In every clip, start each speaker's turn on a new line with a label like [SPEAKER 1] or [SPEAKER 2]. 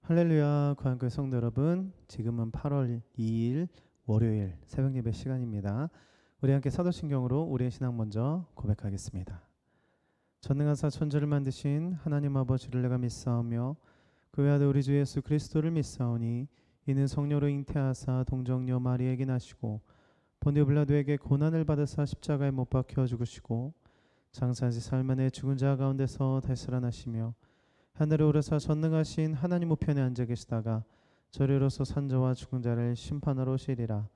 [SPEAKER 1] 할렐루야, 구한교회 성도 여러분, 지금은 8월 2일 월요일 새벽 예배 시간입니다. 우리 함께 사도신경으로 우리의 신앙 먼저 고백하겠습니다. 전능하사 천지를 만드신 하나님 아버지를 내가 믿사오며 그 외아들 우리 주 예수 그리스도를 믿사오니 이는 성령으로 잉태하사 동정녀 마리에게 나시고 본디오 빌라도에게 고난을 받으사 십자가에 못 박혀 죽으시고 장사지 살만에 죽은 자 가운데서 다시 살아나시며 하늘에 오르사 전능하신 하나님 우편에 앉아 계시다가 저리로서 산자와 죽은 자를 심판하러 오시리라.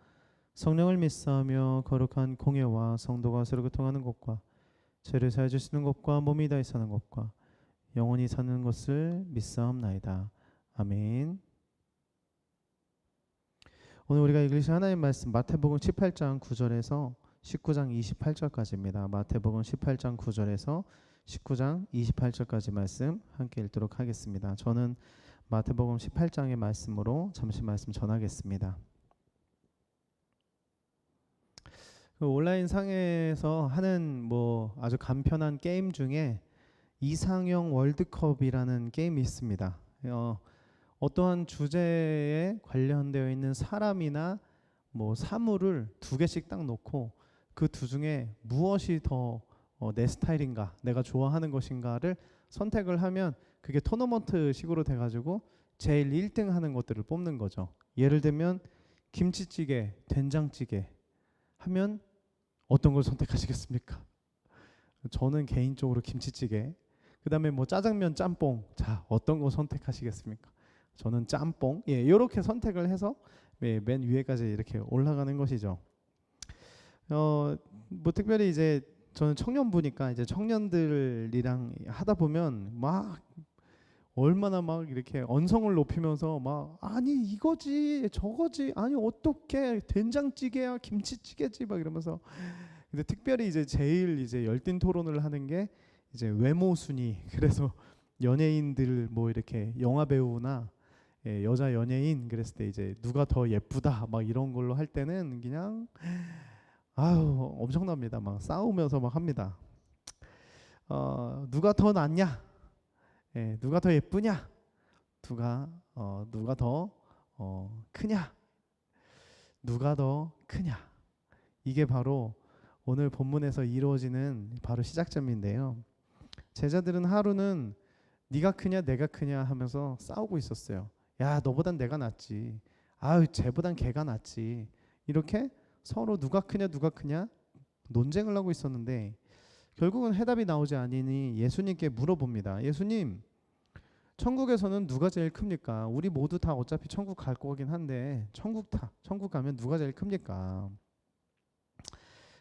[SPEAKER 1] 성령을 믿사하며 거룩한 공예와 성도가 서로 교통하는 것과 죄를 사해 주시는 것과 몸이 다히 사는 것과 영원히 사는 것을 믿사옵나이다. 아멘. 오늘 우리가 읽으실 하나님 말씀 마태복음 18장 9절에서 19장 28절까지입니다. 마태복음 18장 9절에서 19장 28절까지 말씀 함께 읽도록 하겠습니다. 저는 마태복음 18장의 말씀으로 잠시 말씀 전하겠습니다. 온라인 상에서 하는 아주 간편한 게임 중에 이상형 월드컵이라는 게임이 있습니다. 어떠한 주제에 관련되어 있는 사람이나 사물을 두 개씩 딱 놓고 그 두 중에 무엇이 더 내 스타일인가, 내가 좋아하는 것인가를 선택을 하면 그게 토너먼트 식으로 돼가지고 제일 1등 하는 것들을 뽑는 거죠. 예를 들면 김치찌개, 된장찌개 하면 어떤 걸 선택하시겠습니까? 저는 개인적으로 김치찌개. 그 다음에 짜장면, 짬뽕. 자, 어떤 거 선택하시겠습니까? 저는 짬뽕. 예, 이렇게 선택을 해서 맨 위에까지 이렇게 올라가는 것이죠. 특별히 이제 저는 청년부니까 이제 청년들이랑 하다 보면 얼마나 이렇게 언성을 높이면서 아니 이거지 저거지 아니 어떻게 된장찌개야 김치찌개지 이러면서. 근데 특별히 이제 제일 이제 열띤 토론을 하는 게 이제 외모 순위. 그래서 연예인들 이렇게 영화 배우나 여자 연예인 그랬을 때 이제 누가 더 예쁘다 이런 걸로 할 때는 그냥 엄청납니다. 싸우면서 합니다. 누가 더 낫냐? 누가 더 예쁘냐? 누가 더 크냐? 누가 더 크냐? 이게 바로 오늘 본문에서 이루어지는 바로 시작점인데요. 제자들은 하루는 네가 크냐 내가 크냐 하면서 싸우고 있었어요. 야, 너보단 내가 낫지. 쟤보단 걔가 낫지. 이렇게 서로 누가 크냐 논쟁을 하고 있었는데 결국은 해답이 나오지 않으니 예수님께 물어봅니다. 예수님, 천국에서는 누가 제일 큽니까? 우리 모두 다 어차피 천국 갈 거긴 한데 천국 가면 누가 제일 큽니까?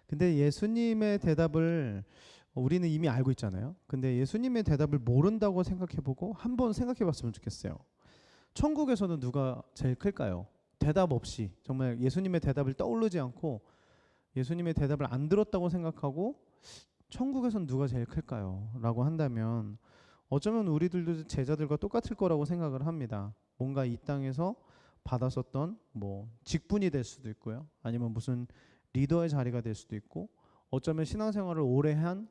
[SPEAKER 1] 근데 예수님의 대답을 우리는 이미 알고 있잖아요. 근데 예수님의 대답을 모른다고 생각해보고 한번 생각해봤으면 좋겠어요. 천국에서는 누가 제일 클까요? 대답 없이 정말 예수님의 대답을 떠오르지 않고 예수님의 대답을 안 들었다고 생각하고 천국에서는 누가 제일 클까요? 라고 한다면 어쩌면 우리들도 제자들과 똑같을 거라고 생각을 합니다. 뭔가 이 땅에서 받았었던 직분이 될 수도 있고요. 아니면 무슨 리더의 자리가 될 수도 있고 어쩌면 신앙생활을 오래 한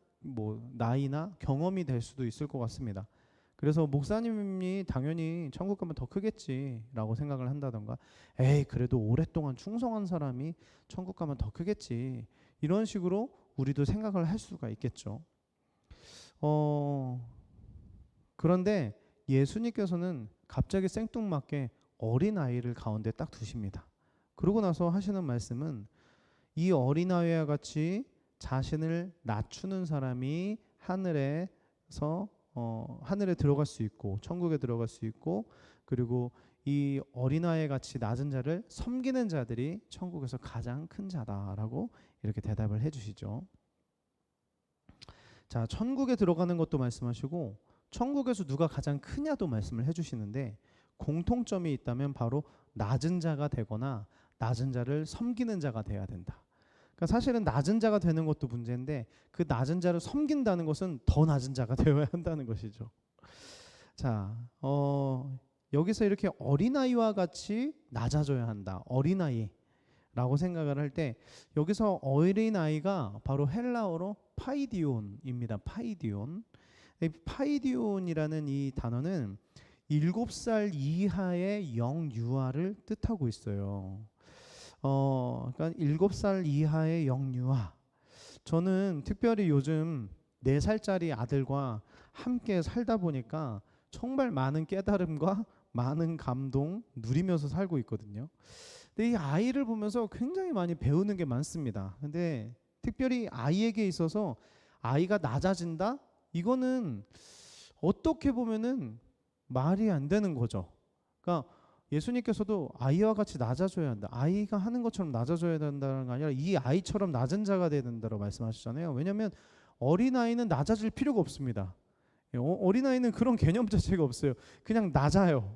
[SPEAKER 1] 나이나 경험이 될 수도 있을 것 같습니다. 그래서 목사님이 당연히 천국 가면 더 크겠지라고 생각을 한다던가 에이 그래도 오랫동안 충성한 사람이 천국 가면 더 크겠지 이런 식으로 우리도 생각을 할 수가 있겠죠. 그런데 예수님께서는 갑자기 생뚱맞게 어린아이를 가운데 딱 두십니다. 그러고 나서 하시는 말씀은 이 어린아이와 같이 자신을 낮추는 사람이 하늘에서 하늘에 들어갈 수 있고 천국에 들어갈 수 있고 그리고 이 어린아이 같이 낮은 자를 섬기는 자들이 천국에서 가장 큰 자다라고 이렇게 대답을 해주시죠. 자, 천국에 들어가는 것도 말씀하시고 천국에서 누가 가장 크냐도 말씀을 해주시는데 공통점이 있다면 바로 낮은 자가 되거나 낮은 자를 섬기는 자가 돼야 된다. 그러니까 사실은 낮은 자가 되는 것도 문제인데 그 낮은 자를 섬긴다는 것은 더 낮은 자가 되어야 한다는 것이죠. 자, 여기서 이렇게 어린아이와 같이 낮아져야 한다. 어린아이라고 생각을 할 때 여기서 어린아이가 바로 헬라어로 파이디온입니다. 파이디온. 파이디온이라는 이 단어는 7살 이하의 영유아를 뜻하고 있어요. 그러니까 7살 이하의 영유아. 저는 특별히 요즘 4살짜리 아들과 함께 살다 보니까 정말 많은 깨달음과 많은 감동 누리면서 살고 있거든요. 근데 이 아이를 보면서 굉장히 많이 배우는 게 많습니다. 근데 특별히 아이에게 있어서 아이가 낮아진다? 이거는 어떻게 보면은 말이 안 되는 거죠. 그러니까 예수님께서도 아이와 같이 낮아져야 한다. 아이가 하는 것처럼 낮아져야 된다는 게 아니라 이 아이처럼 낮은 자가 돼야 된다고 말씀하시잖아요. 왜냐하면 어린아이는 낮아질 필요가 없습니다. 어린아이는 그런 개념 자체가 없어요. 그냥 낮아요.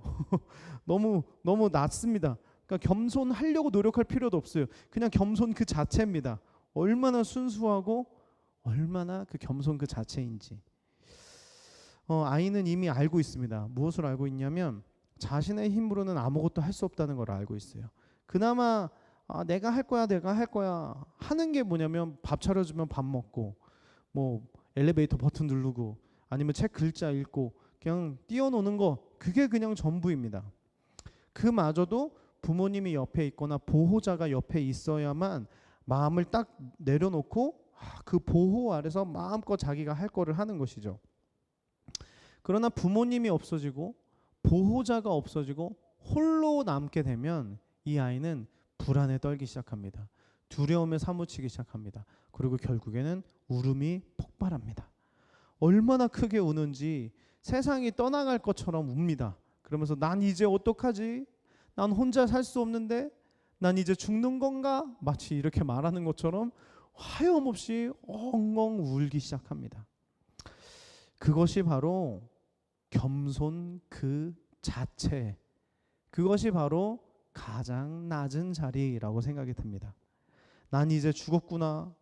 [SPEAKER 1] 너무 낮습니다. 그러니까 겸손하려고 노력할 필요도 없어요. 그냥 겸손 그 자체입니다. 얼마나 순수하고 얼마나 그 겸손 그 자체인지. 아이는 이미 알고 있습니다. 무엇을 알고 있냐면 자신의 힘으로는 아무것도 할 수 없다는 걸 알고 있어요. 그나마 내가 할 거야 하는 게 뭐냐면 밥 차려주면 밥 먹고 뭐 엘리베이터 버튼 누르고 아니면 책 글자 읽고 그냥 뛰어노는 거, 그게 그냥 전부입니다. 그마저도 부모님이 옆에 있거나 보호자가 옆에 있어야만 마음을 딱 내려놓고 그 보호 아래서 마음껏 자기가 할 거를 하는 것이죠. 그러나 부모님이 없어지고 보호자가 없어지고 홀로 남게 되면 이 아이는 불안에 떨기 시작합니다. 두려움에 사무치기 시작합니다. 그리고 결국에는 울음이 폭발합니다. 얼마나 크게 우는지 세상이 떠나갈 것처럼 웁니다. 그러면서 난 이제 어떡하지? 난 혼자 살 수 없는데? 난 이제 죽는 건가? 마치 이렇게 말하는 것처럼 하염없이 엉엉 울기 시작합니다. 그것이 바로 겸손 그 자체, 그것이 바로 가장 낮은 자리라고 생각이 듭니다. 난 이제 죽었구나.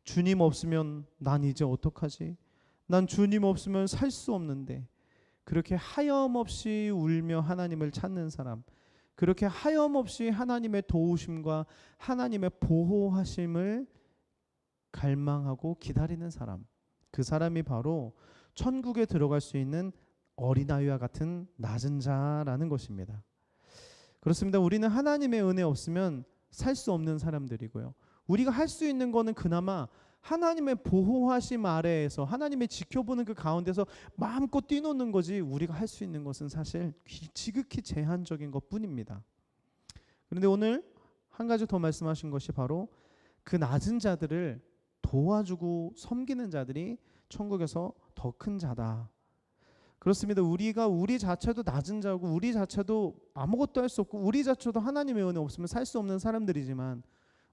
[SPEAKER 1] 주님 없으면 난 이제 어떡하지? 난 주님 없으면 살 수 없는데. 그렇게 하염없이 울며 하나님을 찾는 사람, 그렇게 하염없이 하나님의 도우심과 하나님의 보호하심을 갈망하고 기다리는 사람, 그 사람이 바로 천국에 들어갈 수 있는 어린아이와 같은 낮은 자라는 것입니다. 그렇습니다. 우리는 하나님의 은혜 없으면 살 수 없는 사람들이고요. 우리가 할 수 있는 거는 그나마 하나님의 보호하심 아래에서 하나님의 지켜보는 그 가운데서 마음껏 뛰노는 거지, 우리가 할 수 있는 것은 사실 지극히 제한적인 것뿐입니다. 그런데 오늘 한 가지 더 말씀하신 것이 바로 그 낮은 자들을 도와주고 섬기는 자들이 천국에서 더 큰 자다. 그렇습니다. 우리가 우리 자체도 낮은 자고 우리 자체도 아무것도 할 수 없고 우리 자체도 하나님의 은혜 없으면 살 수 없는 사람들이지만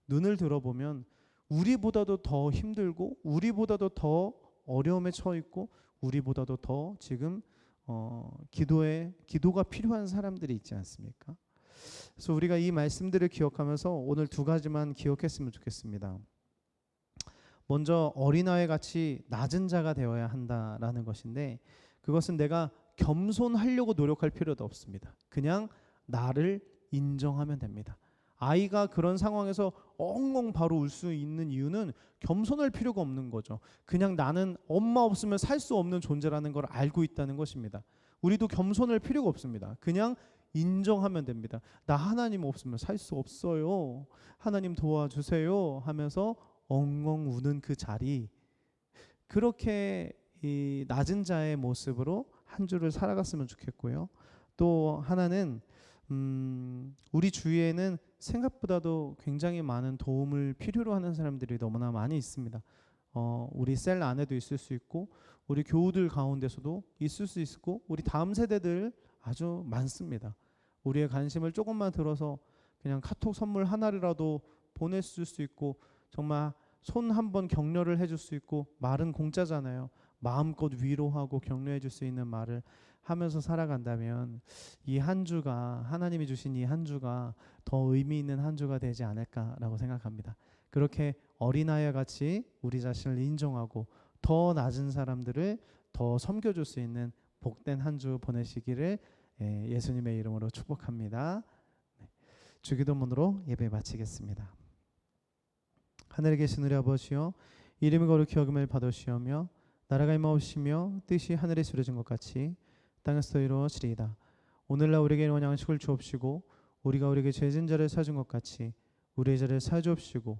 [SPEAKER 1] 눈을 들어보면 우리보다도 더 힘들고 우리보다도 더 어려움에 처해 있고 우리보다도 더 지금 기도가 필요한 사람들이 있지 않습니까? 그래서 우리가 이 말씀들을 기억하면서 오늘 2가지만 기억했으면 좋겠습니다. 먼저 어린아이 같이 낮은 자가 되어야 한다라는 것인데, 그것은 내가 겸손하려고 노력할 필요도 없습니다. 그냥 나를 인정하면 됩니다. 아이가 그런 상황에서 엉엉 바로 울 수 있는 이유는 겸손할 필요가 없는 거죠. 그냥 나는 엄마 없으면 살 수 없는 존재라는 걸 알고 있다는 것입니다. 우리도 겸손할 필요가 없습니다. 그냥 인정하면 됩니다. 나 하나님 없으면 살 수 없어요. 하나님 도와주세요 하면서 엉엉 우는 그 자리, 그렇게 이 낮은 자의 모습으로 한 주를 살아갔으면 좋겠고요. 또 하나는 우리 주위에는 생각보다도 굉장히 많은 도움을 필요로 하는 사람들이 너무나 많이 있습니다. 우리 셀 안에도 있을 수 있고 우리 교우들 가운데서도 있을 수 있고 우리 다음 세대들 아주 많습니다. 우리의 관심을 조금만 들어서 그냥 카톡 선물 하나라도 보냈을 수 있고 정말 손 한번 격려를 해줄 수 있고, 말은 공짜잖아요. 마음껏 위로하고 격려해 줄 수 있는 말을 하면서 살아간다면 이 한 주가, 하나님이 주신 이 한 주가 더 의미 있는 한 주가 되지 않을까라고 생각합니다. 그렇게 어린아이와 같이 우리 자신을 인정하고 더 낮은 사람들을 더 섬겨줄 수 있는 복된 한 주 보내시기를 예수님의 이름으로 축복합니다. 주기도문으로 예배 마치겠습니다. 하늘에 계신 우리 아버지여, 이름이 거룩히 여김을 받으시오며 나라가 임하옵시며 뜻이 하늘에 이루어진 것 같이 땅에서도 이루어지리이다. 오늘날 우리에게 일용할 양식을 주옵시고 우리가 우리에게 죄진 자를 사준 것 같이 우리의 죄를 사주옵시고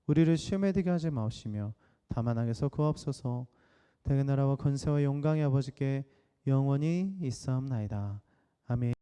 [SPEAKER 1] 우리를 시험에 들게 하지 마옵시며 다만 악에서 구하옵소서. 대개 나라와 권세와 영광의 아버지께 영원히 있사옵나이다. 아멘.